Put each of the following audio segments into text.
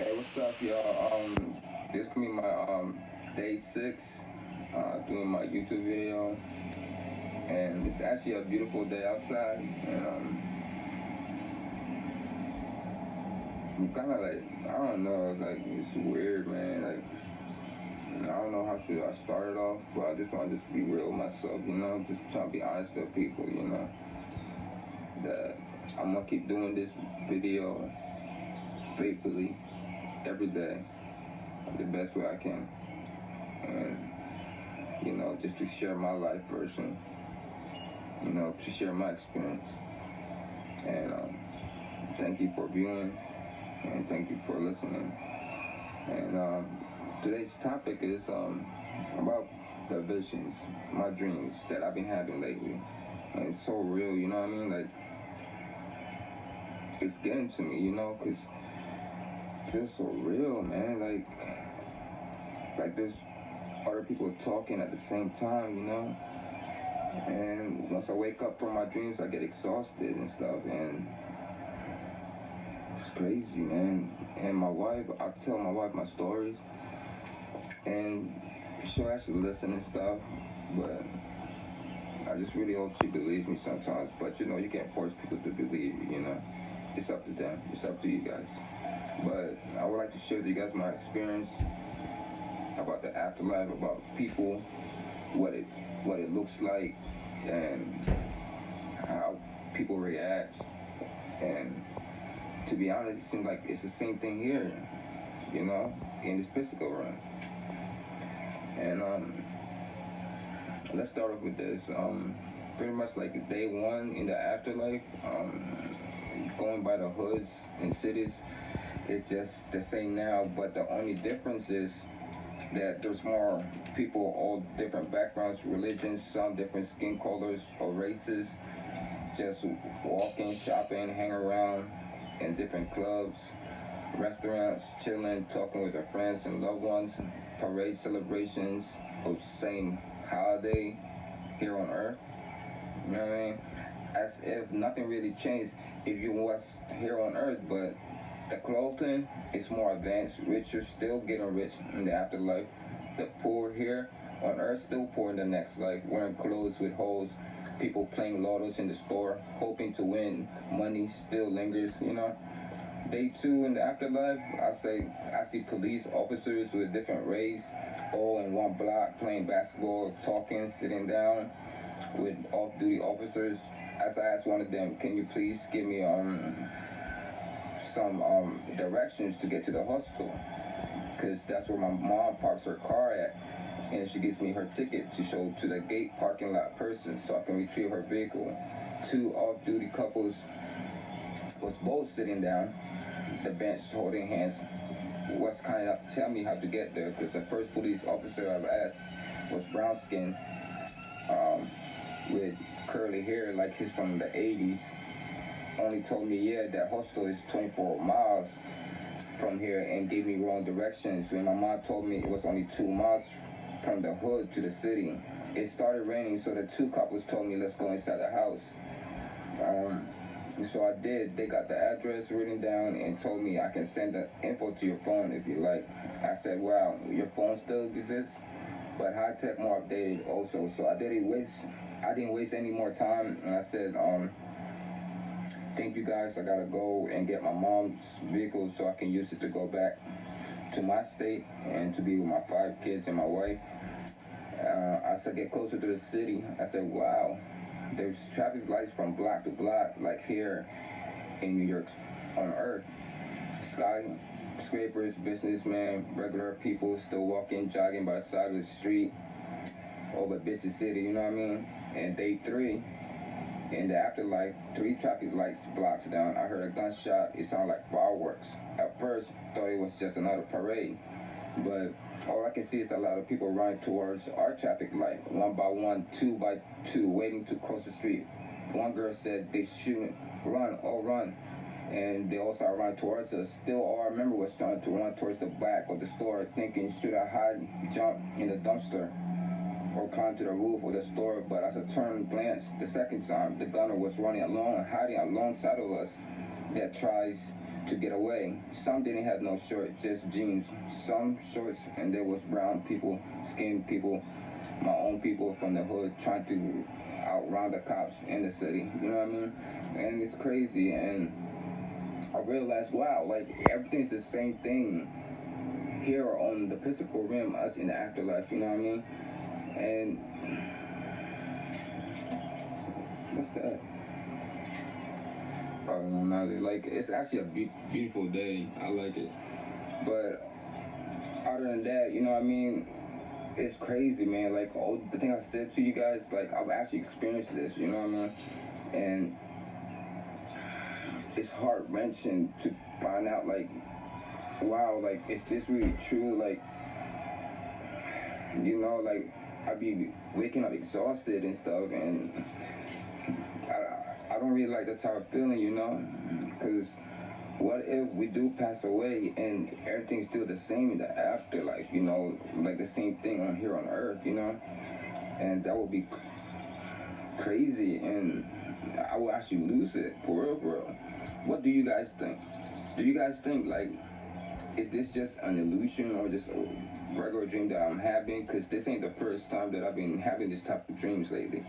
Hey, what's up, y'all? This gonna be my day 6 doing my YouTube video, and it's actually a beautiful day outside, and I'm kind of like I don't know, it's weird, man. I don't know how should I start it off, but I just want to just be real with myself, just trying to be honest with people, that I'm gonna keep doing this video faithfully every day, the best way I can, and just to share my life version, to share my experience. And thank you for viewing, and thank you for listening. And today's topic is about the visions, my dreams that I've been having lately. And it's so real, you know what I mean? Like, it's getting to me, because it feels so real, man. Like there's other people talking at the same time, And once I wake up from my dreams, I get exhausted and stuff, and it's crazy, man. And I tell my wife my stories, and she'll actually listen and stuff, but I just really hope she believes me sometimes. But you can't force people to believe you. It's up to them. It's up to you guys. But I would like to share with you guys my experience about the afterlife, about people, what it looks like, and how people react. And to be honest, it seems like it's the same thing here, in this physical realm. And let's start off with this. Pretty much like day one in the afterlife, going by the hoods and cities, it's just the same now, but the only difference is that there's more people, all different backgrounds, religions, some different skin colors or races, just walking, shopping, hang around in different clubs, restaurants, chilling, talking with their friends and loved ones, parade celebrations of the same holiday here on Earth. You know what I mean? As if nothing really changed if you was here on Earth, but the clothing is more advanced, richer, still getting rich in the afterlife. The poor here on Earth still poor in the next life, wearing clothes with holes. People playing lottos in the store, hoping to win. Money still lingers. Day 2 in the afterlife, I see police officers with different race, all in one block, playing basketball, talking, sitting down with off-duty officers. As I asked one of them, can you please give me some directions to get to the hospital, because that's where my mom parks her car at, and she gives me her ticket to show to the gate parking lot person so I can retrieve her vehicle. 2 off-duty couples was both sitting down the bench holding hands, was kind enough to tell me how to get there, because the first police officer I've asked was brown skin, with curly hair like he's from the 80s. Only told me, yeah, that hostel is 24 miles from here, and gave me wrong directions when my mom told me it was only 2 miles from the hood to the city. It started raining, so the 2 couples told me, let's go inside the house. So I did. They got the address written down and told me I can send the info to your phone if you like. I said, wow, your phone still exists, but high tech, more updated also. So I didn't waste any more time, and I said, thank you guys, I gotta go and get my mom's vehicle so I can use it to go back to my state and to be with my 5 kids and my wife. I said, get closer to the city. I said, wow, there's traffic lights from block to block, like here in New York on Earth. Skyscrapers, businessmen, regular people still walking, jogging by the side of the street over busy city, you know what I mean? And day 3, in the afterlife, 3 traffic lights blocks down, I heard a gunshot. It sounded like fireworks. At first, thought it was just another parade, but all I can see is a lot of people running towards our traffic light, 1 by 1, 2 by 2, waiting to cross the street. One girl said they shouldn't run, all run, and they all started running towards us. Still, all I remember was trying to run towards the back of the store, thinking, should I hide, jump in the dumpster, or climb to the roof of the store? But as I turned and glanced the second time, the gunner was running along, hiding alongside of us. That tries to get away. Some didn't have no shorts, just jeans. Some shorts, and there was brown people, skinned people, my own people from the hood trying to outrun the cops in the city. You know what I mean? And it's crazy. And I realized, wow, like everything's the same thing here on the physical realm, us in the afterlife. You know what I mean? And what's that? Like it's actually a beautiful day. I like it. But other than that, you know what I mean? It's crazy, man. Like all the thing I said to you guys, like I've actually experienced this. You know what I mean? And it's heart wrenching to find out, like, wow, like is this really true? Like, you know, like I be waking up exhausted and stuff, and I don't really like that type of feeling, you know, because what if we do pass away and everything's still the same in the afterlife, you know, like the same thing on here on earth, you know, and that would be crazy, and I will actually lose it for real, for real. What do you guys think? Do you guys think, like, is this just an illusion or just a regular dream that I'm having? Because this ain't the first time that I've been having this type of dreams lately.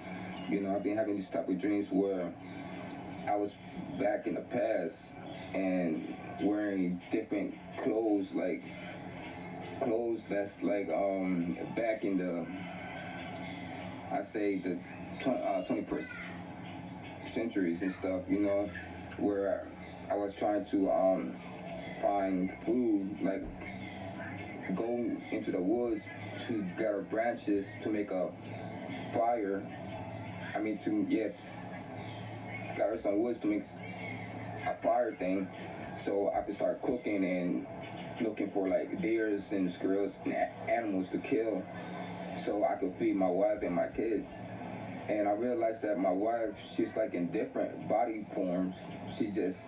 You know, I've been having this type of dreams where I was back in the past and wearing different clothes, like clothes that's like back in the, I say the 21st centuries and stuff, you know, where I was trying to find food, like go into the woods to gather branches to make a fire. I mean, to, yeah, gather some woods to make a fire thing so I could start cooking and looking for like deers and squirrels and animals to kill so I could feed my wife and my kids. And I realized that my wife, she's like in different body forms. She's just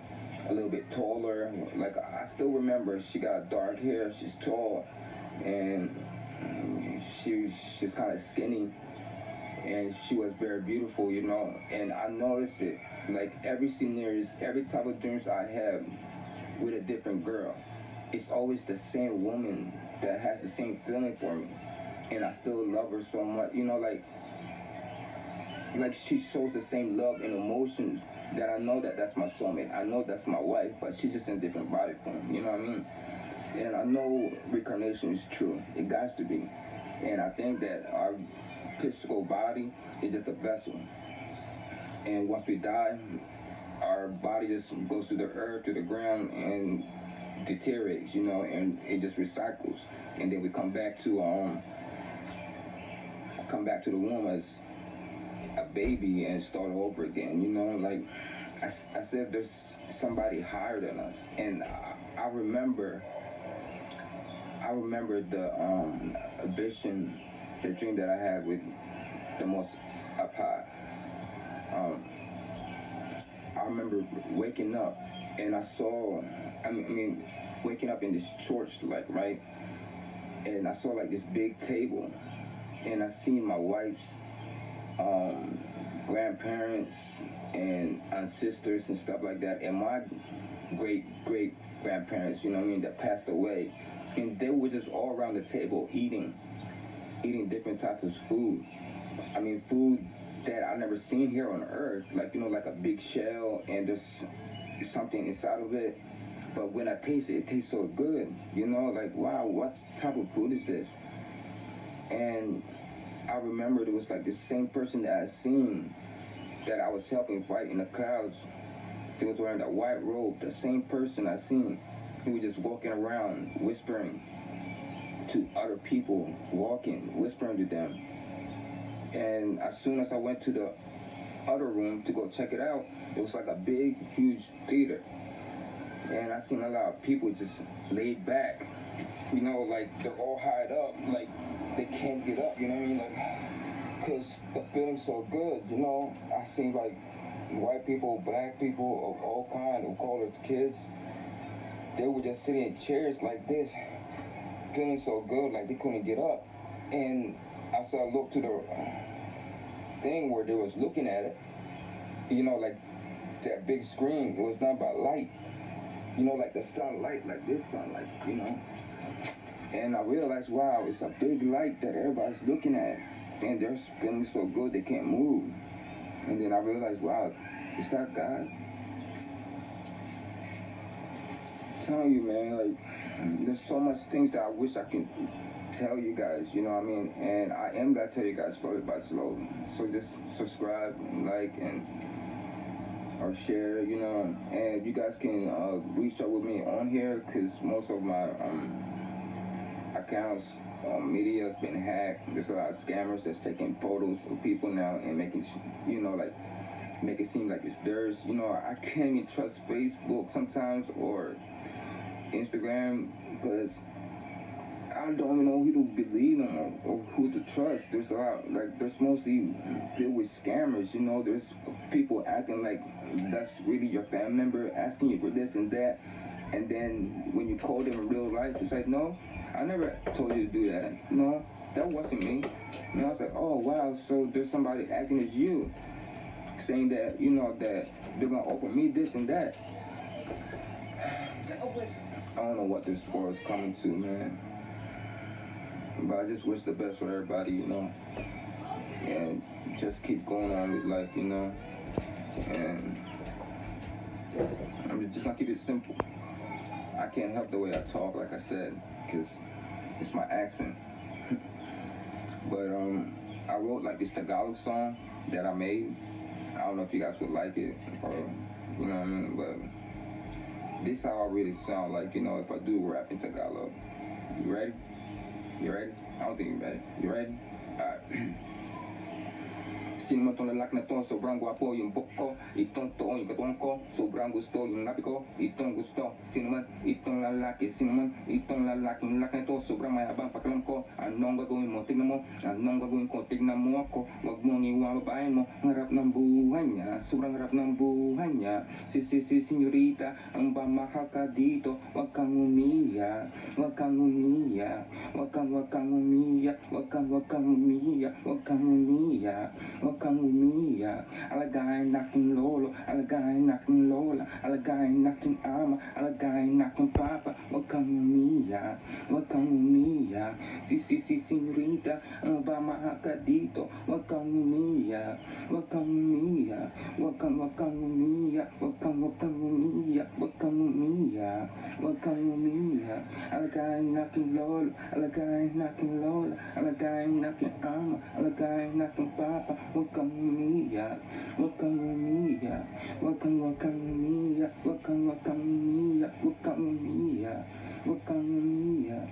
a little bit taller. Like I still remember she got dark hair, she's tall, and she's kind of skinny, and she was very beautiful, you know. And I noticed it, like every scenarios, every type of dreams I have with a different girl, it's always the same woman that has the same feeling for me, and I still love her so much, you know, like she shows the same love and emotions that I know that that's my soulmate. I know that's my wife, but she's just in different body form. You know what I mean? And I know reincarnation is true. It got to be. And I think that our physical body is just a vessel. And once we die, our body just goes to the earth, to the ground, and deteriorates. You know, and it just recycles. And then we come back to the womb as a baby and start over again, you know, like as if there's somebody higher than us. And I remember the vision, the dream that I had with the most up high. I remember waking up and I saw, waking up in this church, like, right, and I saw like this big table, and I seen my wife's grandparents and ancestors and stuff like that, and my great grandparents, you know what I mean, that passed away, and they were just all around the table eating different types of food. I mean, food that I never seen here on earth, like, you know, like a big shell and there's something inside of it. But when I taste it, it tastes so good, you know, like, wow, what type of food is this? And I remembered it was like the same person that I seen that I was helping fight in the clouds. He was wearing that white robe, the same person I seen. He was just walking around whispering to other people, whispering to them. And as soon as I went to the other room to go check it out, it was like a big, huge theater. And I seen a lot of people just laid back, you know, like they're all high up, like they can't get up, you know what I mean? Like, cause the feeling's so good, you know. I seen like white people, black people of all kinds, of colors, kids. They were just sitting in chairs like this, feeling so good, like they couldn't get up. And as I looked to the thing where they was looking at it, you know, like that big screen, it was done by light. you know, like the sunlight, like this sunlight, you know. And I realized, wow, it's a big light that everybody's looking at, and they're spinning so good they can't move. And then I realized, wow, is that God? I'm telling you, man, like, there's so much things that I wish I could tell you guys, you know what I mean? And I am gonna tell you guys slowly by slow. So just subscribe, like, and or share, you know. And you guys can reach out with me on here, because most of my accounts media has been hacked. There's a lot of scammers that's taking photos of people now and making, you know, like, make it seem like it's theirs. You know, I can't even trust Facebook sometimes or Instagram, because I don't even know who to believe in or who to trust. There's a lot, like, there's mostly filled with scammers, you know. There's people acting like that's really your family member, asking you for this and that. And then when you call them in real life, it's like, no, I never told you to do that. No, that wasn't me. And I was like, oh, wow, so there's somebody acting as you, saying that, you know, that they're going to offer me this and that. I don't know what this world's coming to, man. But I just wish the best for everybody, you know. And just keep going on with life, you know. And I'm just gonna keep it simple. I can't help the way I talk, like I said, because it's my accent. But I wrote like this Tagalog song that I made. I don't know if you guys would like it, or you know what I mean. But this is how I really sound like, you know, if I do rap in Tagalog. You ready? You ready? I don't think you're ready. You ready? Alright. Sino man tong lalaki na to, sobrang gwapo yung buhok ko. Itong to yung katuwang ko, sobrang gusto yung lapi ko. Itong gusto, sino man itong lalaki. Sino man itong lalaki, yung lalaki na to, sobrang mayabang pakilam ko. Anong gagawin mo? Tignan mo. Anong gagawin ko? Tignan mo ako. Wag mong iwan babae mo. Ang harap ng buhay niya, sobrang harap ng buhay niya. Si senyorita, ang bamahal ka dito. Wag kang umiyak, wag kang umiyak. Wag kang umiyak, wag kang umiyak. Wag kang umiyak. Wag kang umiyak, alagayin aking lolo, alagayin aking lola, alagayin aking ama, alagayin aking papa. Wag kang umiyak, wag kang umiyak. Si senyorita, ang bamahal ka dito. Wag kang umiyak, wag kang umiyak. Wag kang umiyak, wag kang umiyak. Wag kang umiyak, wag kang umiyak. Alagayin aking lolo, alagayin aking lola, alagayin aking ama, alagayin aking papa. Wag kang umiyak, wag kang umiyak. Wag kang umiyak, wag kang umiyak. Wag kang umiyak, wag kang umiyak.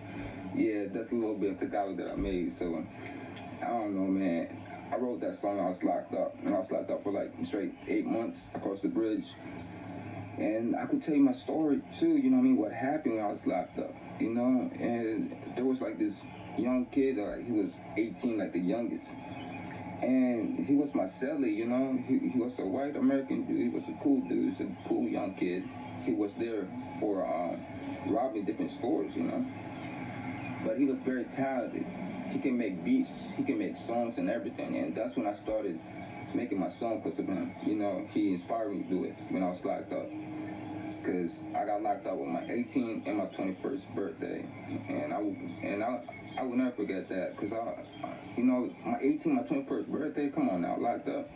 Yeah, that's a little bit of Tagalog that I made. So I don't know, man. I wrote that song. I was locked up, and I was locked up for like straight 8 months across the bridge. And I could tell you my story too. You know what I mean? What happened when I was locked up? You know, and there was like this young kid. He was 18, like the youngest. And he was my cellie, you know. He was a white American dude. He was a cool dude. He was a cool young kid. He was there for robbing different stores, you know. But he was very talented. He can make beats. He can make songs and everything. And that's when I started making my song because of him. You know, he inspired me to do it when I was locked up. Because I got locked up with my 18th and my 21st birthday. And I will never forget that, because you know, my 18th, my 21st birthday, come on now, locked up.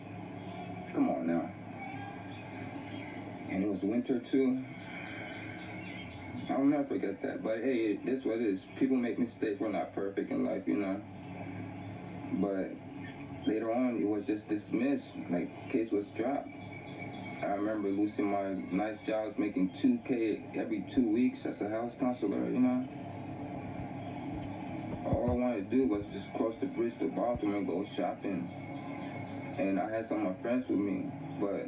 Come on now. And it was winter too. I'll never forget that. But hey, this is what it is. People make mistakes. We're not perfect in life, you know. But later on, it was just dismissed. Like, case was dropped. I remember losing my nice jobs, making $2K every 2 weeks as a house counselor, you know. All I wanted to do was just cross the bridge to Baltimore and go shopping. And I had some of my friends with me, but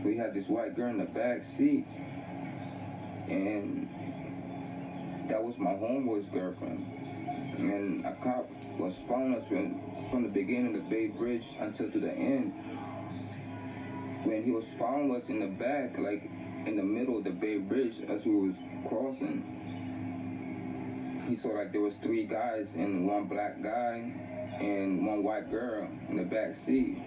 we had this white girl in the back seat, and that was my homeboy's girlfriend. And a cop was following us from the beginning of the Bay Bridge until to the end. When he was following us in the back, like in the middle of the Bay Bridge as we was crossing, he saw like there was 3 guys and 1 black guy and 1 white girl in the back seat.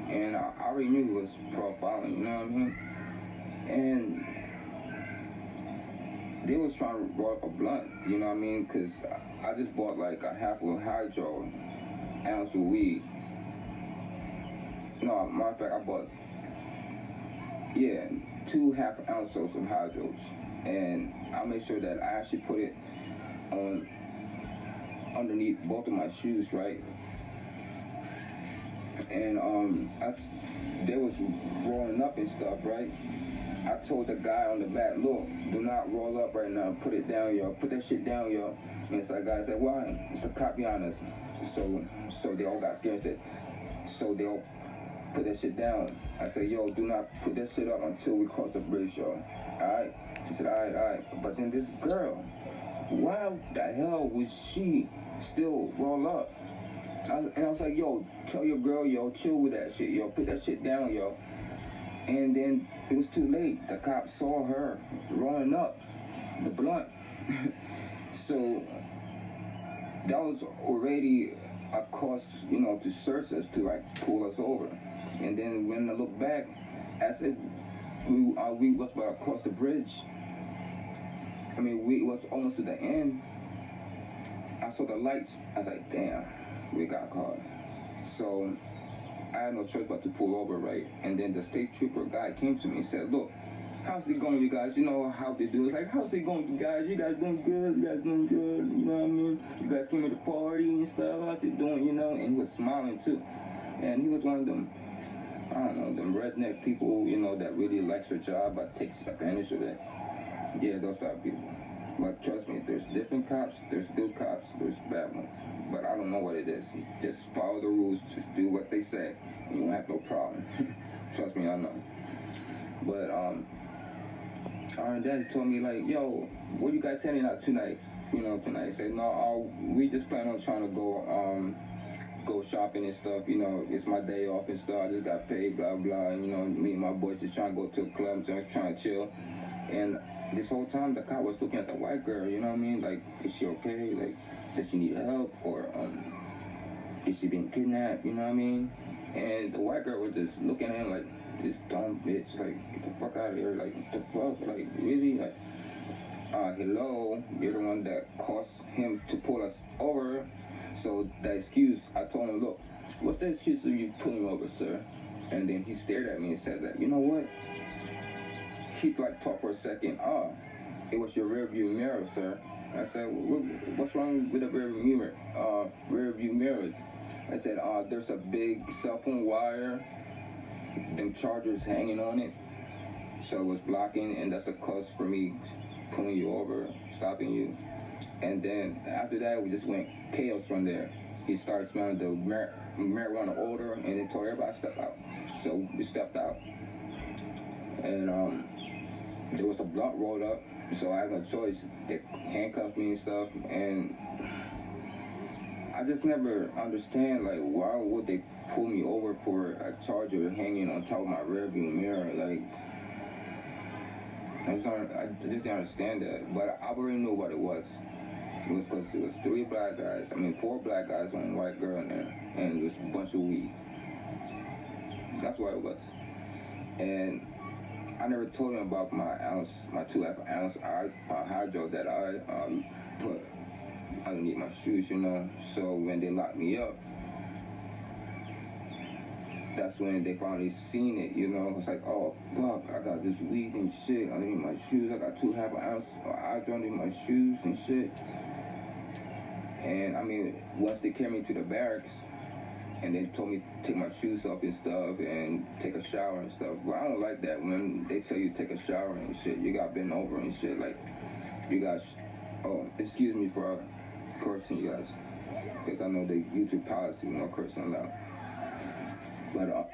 And I already knew he was profiling, you know what I mean? And they was trying to roll up a blunt, you know what I mean? Because I just bought like a half of a hydro ounce of weed. No, matter of fact, I bought, yeah, 2 half ounces of hydros. And I made sure that I actually put it on underneath both of my shoes, right? And they was rolling up and stuff, right? I told the guy on the back, look, do not roll up right now. Put it down, yo. Put that shit down, yo. And so the guy said, why? It's a cop behind us. So they all got scared and said, so they all put that shit down. I said, yo, do not put that shit up until we cross the bridge, yo. Alright? He said, alright. But then this girl, why the hell would she still roll up? And I was like, yo, tell your girl, yo, chill with that shit, yo. Put that shit down, yo. And then it was too late. The cops saw her rolling up the blunt. So that was already a cost, you know, to search us, to like pull us over. And then when I look back, as if we was about to cross the bridge. I mean, we was almost to the end. I saw the lights. I was like, damn, we got caught. So I had no choice but to pull over, right? And then the state trooper guy came to me and said, look, how's it going, you guys? You know how they do. It's like, how's it going, you guys? You guys doing good? You guys doing good? You know what I mean? You guys came to the party and stuff. How's it doing, you know? And he was smiling, too. And he was one of them, I don't know, them redneck people, you know, that really likes their job but takes advantage of it. Yeah, those type of people. But trust me, there's different cops, there's good cops, there's bad ones. But I don't know what it is. Just follow the rules, just do what they say, and you won't have no problem. Trust me, I know. But our dad told me like, yo, what you guys heading out tonight? You know, tonight. I said, no, we just plan on trying to go shopping and stuff. You know, it's my day off and stuff. I just got paid, blah blah. And, you know, me and my boys just trying to go to a club, just trying to chill. And this whole time, the cop was looking at the white girl, you know what I mean? Like, is she okay? Like, does she need help? Or, is she being kidnapped? You know what I mean? And the white girl was just looking at him like, this dumb bitch, like, get the fuck out of here. Like, what the fuck? Like, really? Like, hello? You're the one that caused him to pull us over. So, that excuse, I told him, look, what's the excuse of you pulling me over, sir? And then he stared at me and said that, you know what? He like talked for a second. It was your rear view mirror, sir. I said, what's wrong with the rear view mirror? I said, there's a big cell phone wire, them chargers hanging on it, so it was blocking, and that's the cause for me pulling you over, stopping you. And then after that, we just went chaos from there. He started smelling the marijuana odor, and then told everybody to step out. So we stepped out, and there was a blunt rolled up, so I had no choice. They handcuffed me and stuff, and I just never understand, like, why would they pull me over for a charger hanging on top of my rearview mirror? Like, I just didn't understand that, but I already knew what it was. It was because it was 4 black guys, 1 white girl in there, and just a bunch of weed. That's what it was. And I never told him about my 2.5 ounce hydro that I put underneath my shoes, you know. So when they locked me up, that's when they finally seen it, you know. It's like, oh fuck, I got this weed and shit underneath my shoes. I got 2.5 ounce hydro underneath my shoes and shit. And I mean, once they carried me to the barracks, and they told me to take my shoes off and stuff and take a shower and stuff. But I don't like that when they tell you to take a shower and shit. You got bent over and shit. Like, you got, excuse me for cursing, you guys. Because I know the YouTube policy, no cursing allowed. But,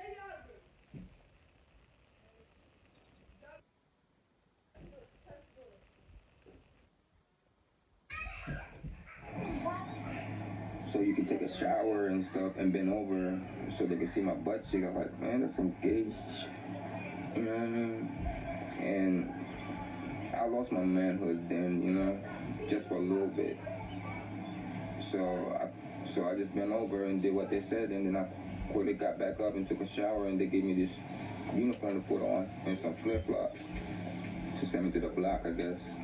so you can take a shower and stuff and bend over so they can see my butt cheek. I'm like, man, that's some gay shit. You know what I mean? And I lost my manhood then, you know, just for a little bit. So I just bent over and did what they said, and then I quickly got back up and took a shower, and they gave me this uniform to put on and some flip-flops to send me to the block, I guess.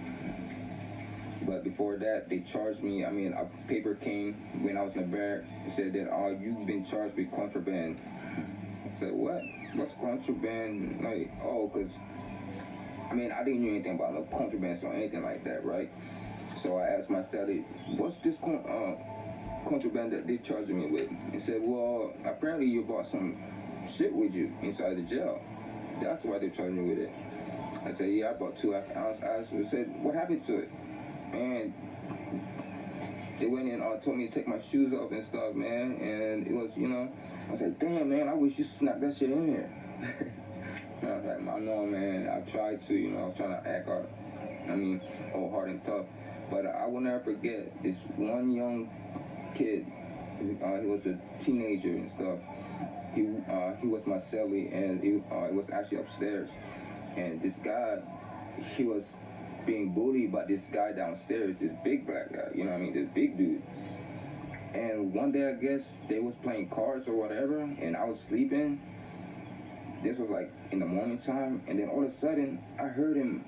before that, they charged me. I mean, a paper came when I was in the barrack. It said that, oh, you've been charged with contraband. I said, what? What's contraband? Like, oh, because, I mean, I didn't know anything about no contraband or anything like that, right? So I asked my cellie, what's this contraband that they charging me with? He said, well, apparently you brought some shit with you inside the jail. That's why they're charging me with it. I said, yeah, I brought 2 ounce. I said, what happened to it? And they went in and told me to take my shoes off and stuff, man. And it was, I was like, damn, man, I wish you snapped that shit in here. And I was like, I know, man. I tried to, I was trying to act hard. Hard and tough. But I will never forget this one young kid. He was a teenager and stuff. He was my cellie, and he was actually upstairs. And this guy, he was being bullied by this guy downstairs, this big black guy, this big dude. And one day, I guess, they was playing cards or whatever, and I was sleeping. This was like in the morning time, and then all of a sudden, I heard him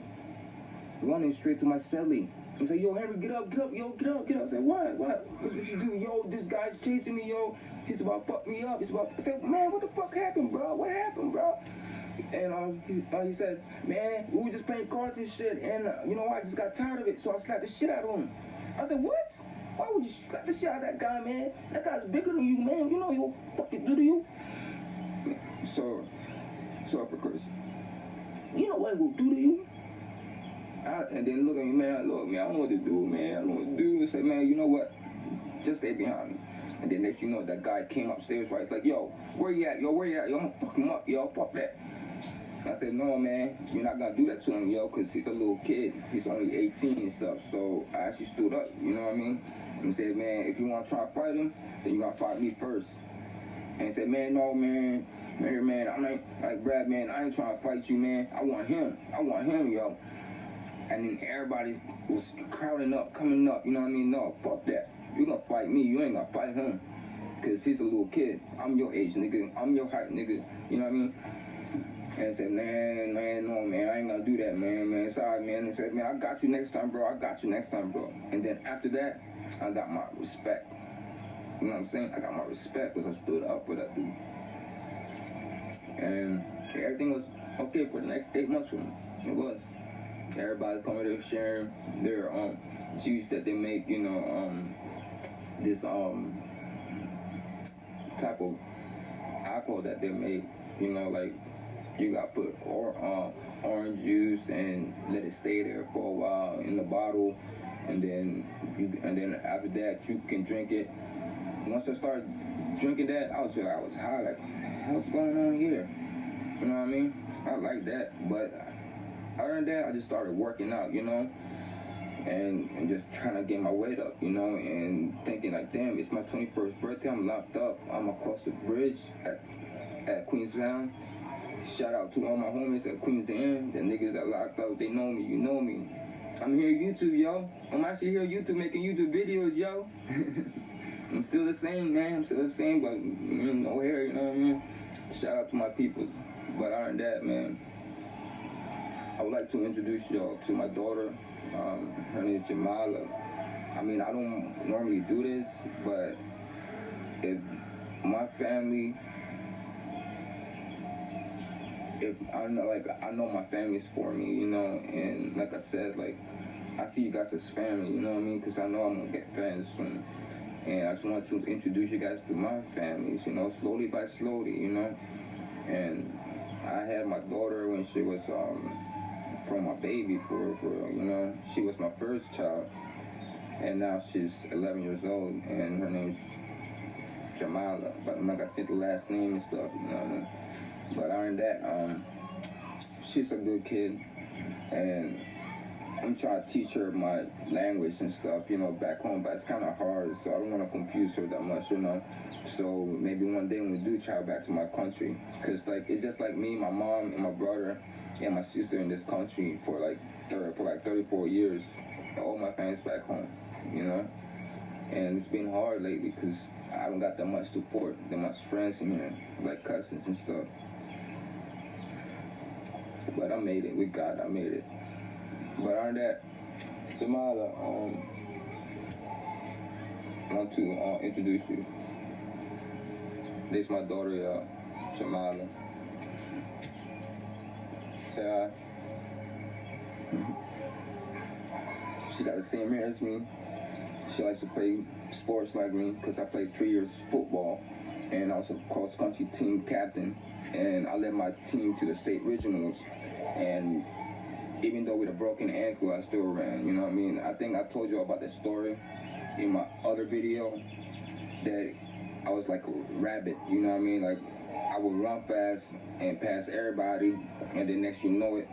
running straight to my cellie. He said, yo, Henry, get up, yo, get up. I said, what? What's what you do? Yo, this guy's chasing me, yo. He's about to fuck me up. I said, man, what the fuck happened, bro? What happened, bro? And he said, man, we were just playing cards and shit, and I just got tired of it, so I slapped the shit out of him. I said, what? Why would you slap the shit out of that guy, man? That guy's bigger than you, man. You know he'll fucking do to you. So Chris, you know what he will do to you? And then look at me, man, I don't know what to do, man. I don't know what to do. I said, man, you know what? Just stay behind me. And then next you know, that guy came upstairs, right? It's like, yo, where you at? Yo, I'm gonna fuck him up, yo, fuck that. I said, no, man, you're not gonna do that to him, yo, because he's a little kid. He's only 18 and stuff. So I actually stood up, you know what I mean? And said, man, if you want to try to fight him, then you gotta fight me first. And he said, man, no, man, I'm not, like, Brad, man, I ain't trying to fight you, man. I want him, yo. And then everybody was crowding up, coming up, you know what I mean? No, fuck that. You gonna fight me, you ain't gonna fight him. Because he's a little kid. I'm your age, nigga. I'm your height, nigga. You know what I mean? And I said, man, no, man, I ain't gonna do that, man. Sorry, man. He said, man, I got you next time, bro. And then after that, I got my respect. You know what I'm saying? I got my respect because I stood up for that dude. And everything was okay for the next 8 months for me. It was. Everybody's coming there sharing their juice that they make, this type of alcohol that they make, like you got to put orange juice and let it stay there for a while in the bottle, and then after that you can drink it. Once I started drinking that, I was high, like, what's going on here? You know what I mean? I like that, but other than that, I just started working out, and just trying to get my weight up, and thinking like, damn, it's my 21st birthday, I'm locked up, I'm across the bridge at Queenstown. Shout out to all my homies at Queens End, the niggas that locked up, they know me, you know me. I'm here on YouTube, yo. I'm actually here on YouTube making YouTube videos, yo. I'm still the same, man. But no hair, you know what I mean? Shout out to my peoples. But other than that, man, I would like to introduce y'all to my daughter. Her name is Jamala. I don't normally do this, but if my family, I know my family's for me, and like I said, like, I see you guys as family, you know what I mean? Because I know I'm going to get fans soon. And I just want to introduce you guys to my families, slowly by slowly, And I had my daughter when she was from my baby for she was my first child, and now she's 11 years old, and her name's Jamala, but I'm not gonna say the last name and stuff, you know what I mean? But other than that, she's a good kid, and I'm trying to teach her my language and stuff, back home, but it's kind of hard, so I don't want to confuse her that much, So maybe one day when we do travel back to my country, because it's just like me, my mom, and my brother, and my sister in this country for like 34 years. All my family's back home, And it's been hard lately because I don't got that much support, that much friends in here, like cousins and stuff. But I made it. With God, I made it. But other than that, Jamala, I want to introduce you. This is my daughter, Jamala. Say hi. She got the same hair as me. She likes to play sports like me because I played 3 years football and I was a cross country team captain, and I led my team to the state regionals. And even though with a broken ankle, I still ran. You know what I mean? I think I told you about that story in my other video that I was like a rabbit. You know what I mean? Like I would run fast and pass everybody, and then next you know it,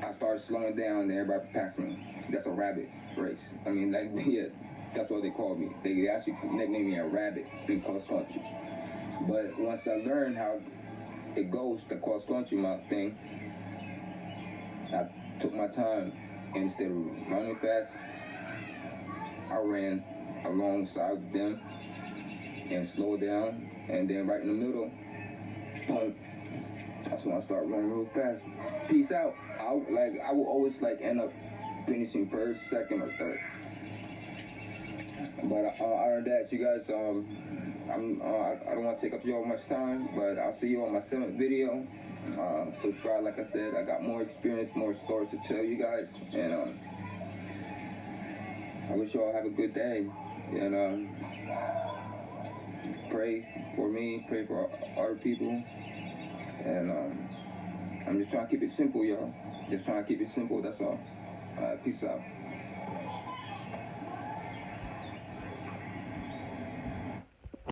I started slowing down and everybody passed me. That's a rabbit race. I mean, like, yeah, that's what they called me. They actually nicknamed me a rabbit in cross country. But once I learned how it goes, the cross country thing, I took my time, and instead of running fast, I ran alongside them and slowed down, and then right in the middle, boom. That's when I started running real fast. Peace out. I will always like end up finishing first, second, or third. But other than that, you guys, I don't want to take up y'all much time, but I'll see you on my 7th video. Subscribe, like I said. I got more experience, more stories to tell you guys, and I wish y'all have a good day. And pray for me, pray for other people, and I'm just trying to keep it simple, y'all. Just trying to keep it simple. That's all. Peace out.